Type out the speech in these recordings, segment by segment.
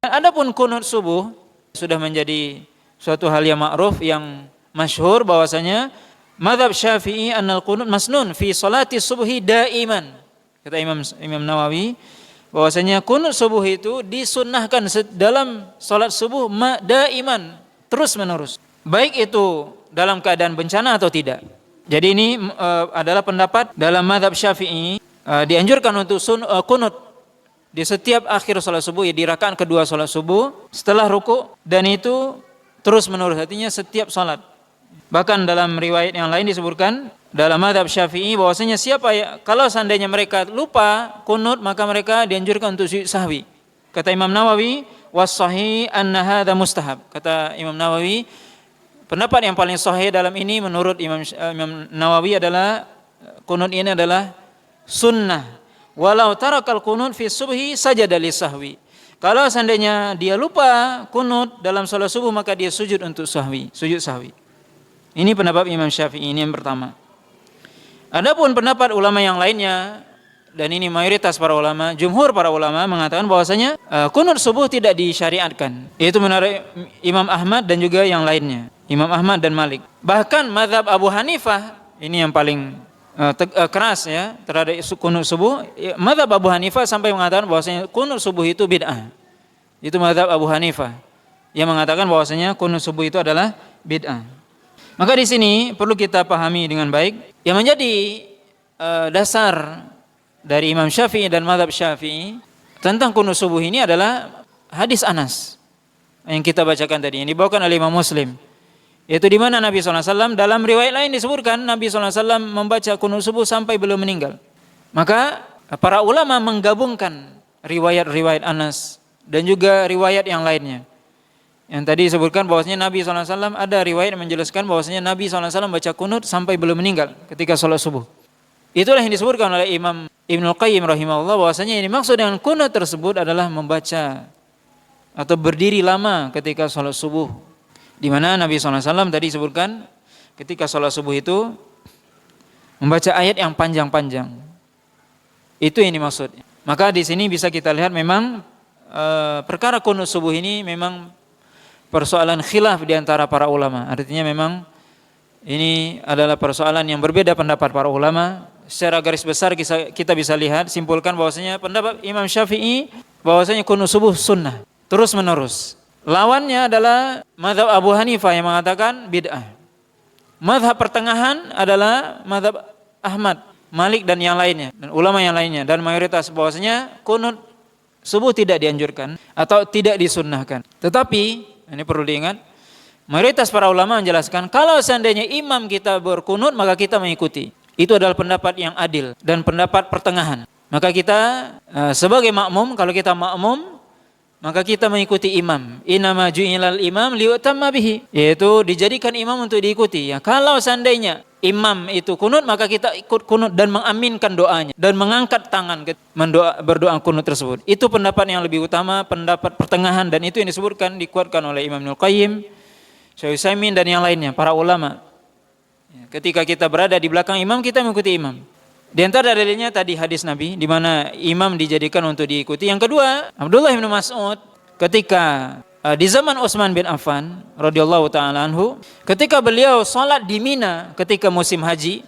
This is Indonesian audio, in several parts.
Adapun kunut subuh sudah menjadi suatu hal yang ma'ruf, yang masyhur bahwasanya mazhab Syafi'i annal qunut masnun fi salati subhi daiman. Kata Imam Nawawi bahwasanya kunut subuh itu disunnahkan dalam salat subuh daiman, terus menerus. Baik itu dalam keadaan bencana atau tidak. Jadi ini adalah pendapat dalam mazhab Syafi'i, dianjurkan untuk kunut di setiap akhir salat subuh, ya di rakaat kedua salat subuh setelah ruku, dan itu terus menerus, artinya setiap salat. Bahkan dalam riwayat yang lain disebutkan dalam mazhab Syafi'i bahwasanya kalau seandainya mereka lupa kunut, maka mereka dianjurkan untuk sujud sahwi. Kata Imam Nawawi, was-sahih anna hadza mustahab. Kata Imam Nawawi, pendapat yang paling sahih dalam ini menurut Imam Nawawi adalah kunut ini adalah sunnah. Walau tarakal kunut fi subhi sajada lisahwi. Kalau seandainya dia lupa kunut dalam salat subuh, maka dia sujud untuk sujud sahwi. Ini pendapat Imam Syafi'i, ini yang pertama. Adapun pendapat ulama yang lainnya, dan ini mayoritas para ulama, jumhur para ulama mengatakan bahwasanya kunut subuh tidak disyariatkan. Itu menurut Imam Ahmad dan juga yang lainnya, Imam Ahmad dan Malik. Bahkan mazhab Abu Hanifah, ini yang paling keras ya terhadap kunut subuh. Mazhab Abu Hanifah sampai mengatakan bahwasanya kunut subuh itu bid'ah. Itu mazhab Abu Hanifah yang mengatakan bahwasanya kunut subuh itu adalah bid'ah. Maka di sini perlu kita pahami dengan baik, yang menjadi dasar dari Imam Syafi'i dan mazhab Syafi'i tentang kunut subuh ini adalah hadis Anas yang kita bacakan tadi, yang dibawakan oleh Imam Muslim. Yaitu di mana Nabi SAW, dalam riwayat lain disebutkan Nabi SAW membaca kunut subuh sampai beliau meninggal. Maka para ulama menggabungkan riwayat-riwayat Anas dan juga riwayat yang lainnya. Yang tadi disebutkan bahwasanya Nabi SAW, ada riwayat yang menjelaskan bahwasanya Nabi SAW baca kunut sampai beliau meninggal ketika sholat subuh. Itulah yang disebutkan oleh Imam Ibnul Qayyim rahimahullah, bahwasanya ini maksud dengan kunut tersebut adalah membaca atau berdiri lama ketika sholat subuh. Di mana Nabi SAW tadi sebutkan ketika sholat subuh itu membaca ayat yang panjang-panjang. Itu yang dimaksud. Maka di sini bisa kita lihat memang perkara kunut subuh ini memang persoalan khilaf di antara para ulama. Artinya memang ini adalah persoalan yang berbeda pendapat para ulama. Secara garis besar kita bisa lihat, simpulkan bahwasanya pendapat Imam Syafi'i bahwasanya kunut subuh sunnah terus menerus. Lawannya adalah mazhab Abu Hanifah yang mengatakan bid'ah. Mazhab pertengahan adalah mazhab Ahmad, Malik dan yang lainnya, dan ulama yang lainnya, dan mayoritas bahwasanya kunut subuh tidak dianjurkan atau tidak disunnahkan. Tetapi ini perlu diingat, mayoritas para ulama menjelaskan kalau seandainya imam kita berkunut maka kita mengikuti. Itu adalah pendapat yang adil dan pendapat pertengahan. Maka kita sebagai makmum, kalau kita makmum maka kita mengikuti imam. Innama ju'ilal imam liyutamma bihi, yaitu dijadikan imam untuk diikuti. Ya, kalau seandainya imam itu kunut, maka kita ikut kunut dan mengaminkan doanya dan mengangkat tangan berdoa kunut tersebut. Itu pendapat yang lebih utama, pendapat pertengahan, dan itu yang disebutkan dikuatkan oleh Imam Ibnul Qayyim, Syekh Utsaimin dan yang lainnya, para ulama. Ya, ketika kita berada di belakang imam, kita mengikuti imam. Di antara dalilnya tadi hadis Nabi di mana imam dijadikan untuk diikuti. Yang kedua, Abdullah bin Mas'ud ketika di zaman Utsman bin Affan radhiyallahu taala anhu, ketika beliau salat di Mina ketika musim haji,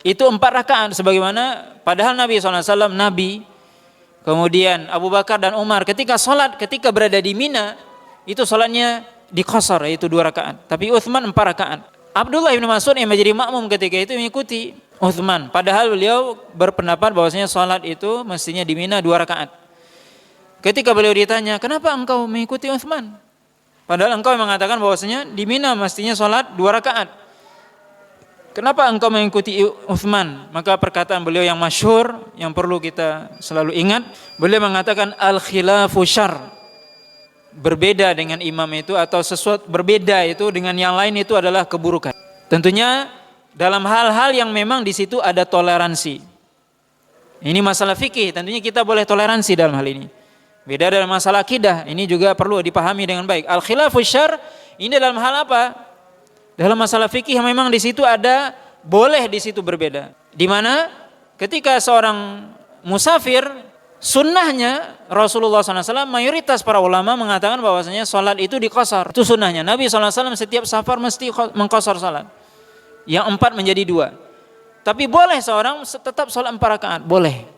itu 4 rakaat sebagaimana padahal Nabi SAW, Nabi, kemudian Abu Bakar dan Umar ketika berada di Mina itu salatnya diqashar, yaitu 2 rakaat. Tapi Utsman 4 rakaat. Abdullah bin Mas'ud yang menjadi makmum ketika itu mengikuti Utsman, padahal beliau berpendapat bahwasanya salat itu mestinya di Mina 2 rakaat. Ketika beliau ditanya, "Kenapa engkau mengikuti Utsman? Padahal engkau mengatakan bahwasanya di Mina mestinya salat 2 rakaat. Kenapa engkau mengikuti Utsman?" Maka perkataan beliau yang masyhur yang perlu kita selalu ingat, beliau mengatakan al-khilafu syarr. Berbeda dengan imam itu atau sesuatu berbeda itu dengan yang lain itu adalah keburukan. Tentunya dalam hal-hal yang memang di situ ada toleransi. Ini masalah fikih, tentunya kita boleh toleransi dalam hal ini. Beda dalam masalah akidah, ini juga perlu dipahami dengan baik. Al-khilafu syarr ini dalam hal apa? Dalam masalah fikih memang di situ ada boleh di situ berbeda. Di mana ketika seorang musafir Sunnahnya Rasulullah SAW, mayoritas para ulama mengatakan bahwasanya sholat itu diqasar. Itu sunnahnya. Nabi SAW setiap safar mesti mengqasar sholat. Yang 4 menjadi 2. Tapi boleh seorang tetap sholat 4 rakaat, boleh.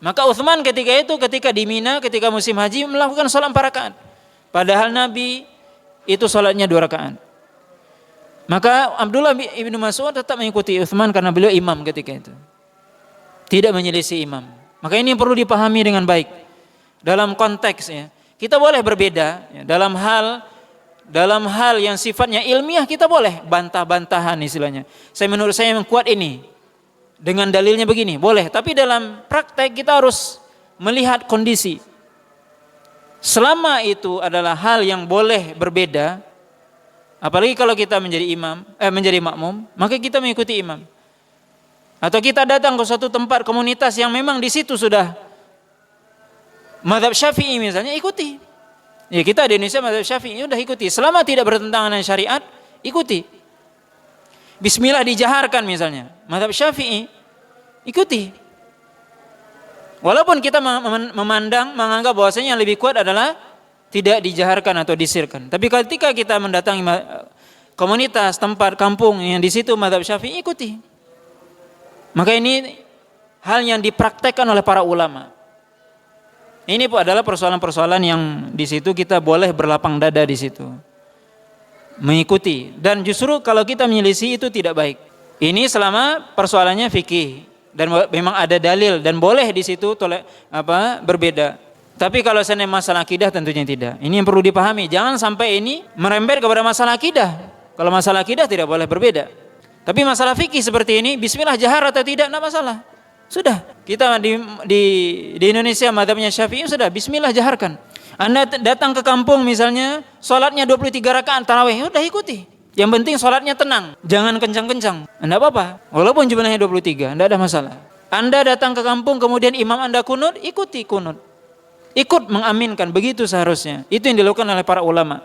Maka Utsman ketika di Mina, ketika musim haji melakukan sholat 4 rakaat. Padahal Nabi itu sholatnya 2 rakaat. Maka Abdullah ibnu Mas'ud tetap mengikuti Utsman karena beliau imam ketika itu. Tidak menyelisih imam. Maka ini perlu dipahami dengan baik. Dalam konteks ya, kita boleh berbeda ya, dalam hal yang sifatnya ilmiah kita boleh bantah-bantahan istilahnya. Menurut saya yang kuat ini dengan dalilnya begini, boleh. Tapi dalam praktek kita harus melihat kondisi. Selama itu adalah hal yang boleh berbeda, apalagi kalau kita menjadi makmum, maka kita mengikuti imam. Atau kita datang ke suatu tempat komunitas yang memang di situ sudah mazhab Syafi'i misalnya, ikuti. Ya kita di Indonesia mazhab Syafi'i udah ikuti. Selama tidak bertentangan dengan syariat, ikuti. Bismillah dijaharkan misalnya, mazhab Syafi'i, ikuti. Walaupun kita menganggap bahwasanya yang lebih kuat adalah tidak dijaharkan atau disirkan. Tapi ketika kita mendatangi komunitas, tempat, kampung yang di situ mazhab Syafi'i, ikuti. Maka ini hal yang dipraktekkan oleh para ulama. Ini adalah persoalan-persoalan yang di situ kita boleh berlapang dada di situ, mengikuti. Dan justru kalau kita menyelisih itu tidak baik. Ini selama persoalannya fikih dan memang ada dalil dan boleh di situ berbeda. Tapi kalau seandainya masalah akidah tentunya tidak. Ini yang perlu dipahami. Jangan sampai ini merembet kepada masalah akidah. Kalau masalah akidah tidak boleh berbeda. Tapi masalah fikih seperti ini, bismillah jahar atau tidak, tidak masalah. Sudah, kita di Indonesia mazhabnya Syafi'i sudah, bismillah jaharkan. Anda datang ke kampung misalnya, sholatnya 23 rakaat tarawih, udah ikuti. Yang penting sholatnya tenang, jangan kencang-kencang. Tidak apa-apa, walaupun jumlahnya 23, tidak ada masalah. Anda datang ke kampung kemudian imam Anda kunut, ikuti kunut. Ikut mengaminkan, begitu seharusnya. Itu yang dilakukan oleh para ulama.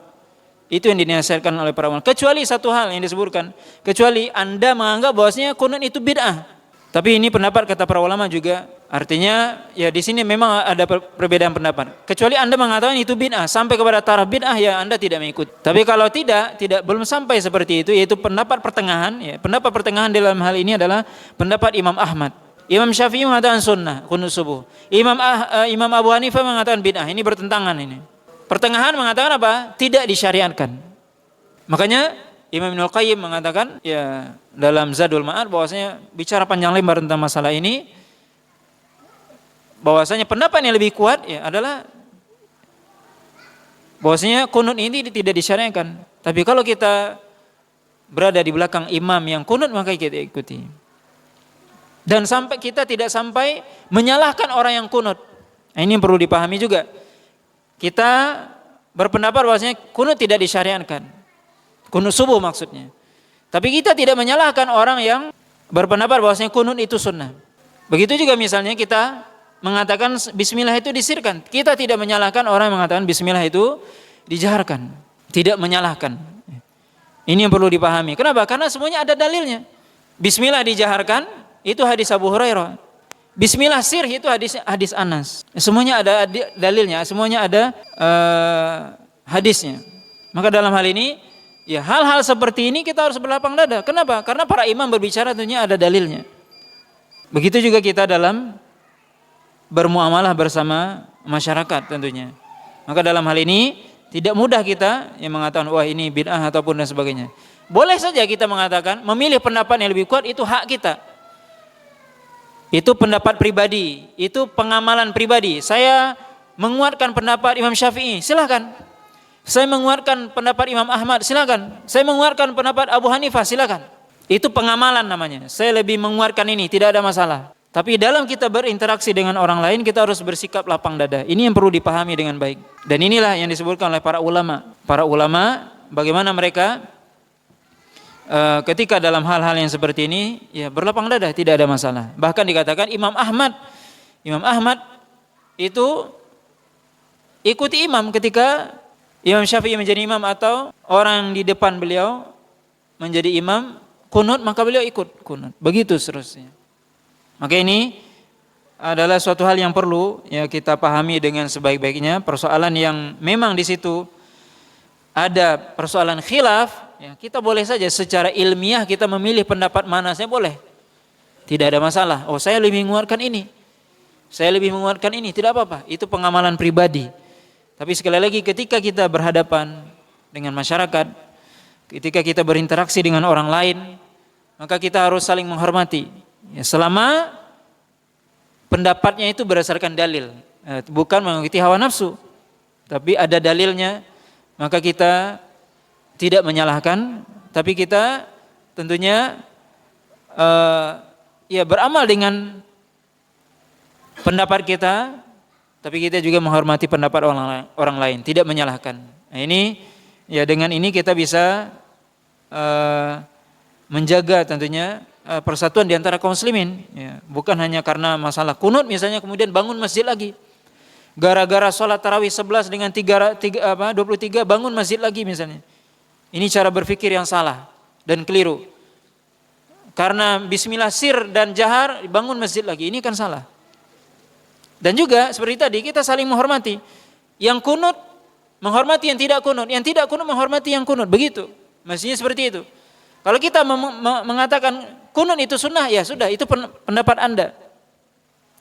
Itu yang dinasihatkan oleh para ulama. Kecuali satu hal yang disebutkan, kecuali Anda menganggap bahwasanya kunut itu bid'ah. Tapi ini pendapat kata para ulama juga, artinya ya di sini memang ada perbedaan pendapat. Kecuali Anda mengatakan itu bid'ah sampai kepada taraf bid'ah, ya Anda tidak mengikut. Tapi kalau tidak belum sampai seperti itu, yaitu pendapat pertengahan, ya, pendapat pertengahan dalam hal ini adalah pendapat Imam Ahmad. Imam Syafi'i mengatakan sunnah kunut subuh. Imam Abu Hanifah mengatakan bid'ah. Ini bertentangan ini. Pertengahan mengatakan apa? Tidak disyariatkan. Makanya Imam Ibnul Qayyim mengatakan ya dalam Zadul Ma'ad bahwasanya bicara panjang lebar tentang masalah ini, bahwasanya pendapat yang lebih kuat ya adalah bahwasanya kunut ini tidak disyariatkan. Tapi kalau kita berada di belakang imam yang kunut, maka kita ikuti. Dan kita tidak sampai menyalahkan orang yang kunut. Nah, ini yang perlu dipahami juga. Kita berpendapat bahwasanya kunut tidak disyariatkan. Kunut subuh maksudnya. Tapi kita tidak menyalahkan orang yang berpendapat bahwasanya kunut itu sunnah. Begitu juga misalnya kita mengatakan bismillah itu disirkan. Kita tidak menyalahkan orang yang mengatakan bismillah itu dijaharkan. Tidak menyalahkan. Ini yang perlu dipahami. Kenapa? Karena semuanya ada dalilnya. Bismillah dijaharkan itu hadis Abu Hurairah. Bismillah sir itu hadis Anas. Semuanya ada dalilnya, semuanya ada hadisnya. Maka dalam hal ini, ya hal-hal seperti ini kita harus berlapang dada. Kenapa? Karena para imam berbicara tentunya ada dalilnya. Begitu juga kita dalam bermuamalah bersama masyarakat tentunya. Maka dalam hal ini tidak mudah kita yang mengatakan wah ini bid'ah ataupun dan sebagainya. Boleh saja kita mengatakan memilih pendapat yang lebih kuat itu hak kita. Itu pendapat pribadi, itu pengamalan pribadi. Saya menguatkan pendapat Imam Syafi'i, silakan. Saya menguatkan pendapat Imam Ahmad, silakan. Saya menguatkan pendapat Abu Hanifah, silakan. Itu pengamalan namanya. Saya lebih menguatkan ini, tidak ada masalah. Tapi dalam kita berinteraksi dengan orang lain, kita harus bersikap lapang dada. Ini yang perlu dipahami dengan baik. Dan inilah yang disebutkan oleh para ulama. Para ulama, bagaimana mereka ketika dalam hal-hal yang seperti ini ya berlapang dada, tidak ada masalah. Bahkan dikatakan Imam Ahmad itu ikuti imam ketika Imam Syafi'i menjadi imam atau orang di depan beliau menjadi imam kunut, maka beliau ikut kunut. Begitu seterusnya. Maka ini adalah suatu hal yang perlu ya kita pahami dengan sebaik-baiknya. Persoalan yang memang di situ ada persoalan khilaf, ya, kita boleh saja secara ilmiah kita memilih pendapat mana saja boleh. Tidak ada masalah. Oh, saya lebih menguatkan ini. Saya lebih menguatkan ini, tidak apa-apa. Itu pengamalan pribadi. Tapi sekali lagi ketika kita berhadapan dengan masyarakat, ketika kita berinteraksi dengan orang lain, maka kita harus saling menghormati. Ya, selama pendapatnya itu berdasarkan dalil, bukan mengikuti hawa nafsu, tapi ada dalilnya, maka kita tidak menyalahkan, tapi kita tentunya ya beramal dengan pendapat kita, tapi kita juga menghormati pendapat orang lain, tidak menyalahkan. Nah, ini ya dengan ini kita bisa menjaga tentunya persatuan di antara kaum muslimin, ya, bukan hanya karena masalah kunut misalnya kemudian bangun masjid lagi. Gara-gara sholat tarawih 11 dengan 23 bangun masjid lagi misalnya. Ini cara berpikir yang salah dan keliru. Karena bismillah sir dan jahar bangun masjid lagi, ini kan salah. Dan juga seperti tadi kita saling menghormati. Yang kunut menghormati yang tidak kunut menghormati yang kunut, begitu. Mestinya seperti itu. Kalau kita mengatakan kunut itu sunnah, ya sudah, itu pendapat Anda.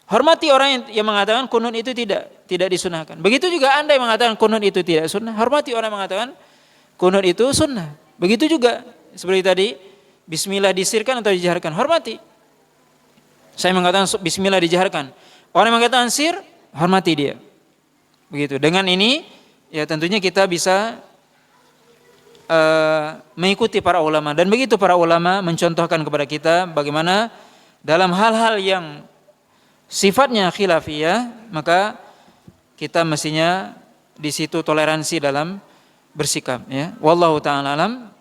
Hormati orang yang mengatakan kunut itu tidak disunahkan. Begitu juga Anda yang mengatakan kunut itu tidak sunnah, hormati orang yang mengatakan kunut itu sunnah. Begitu juga seperti tadi, bismillah disirkan atau dijaharkan, hormati. Saya mengatakan bismillah dijaharkan, orang yang mengatakan sir, hormati dia. Begitu. Dengan ini ya tentunya kita bisa mengikuti para ulama, dan begitu para ulama mencontohkan kepada kita bagaimana dalam hal-hal yang sifatnya khilafiyah, maka kita mestinya di situ toleransi dalam bersikap, ya. Wallahu ta'ala alam.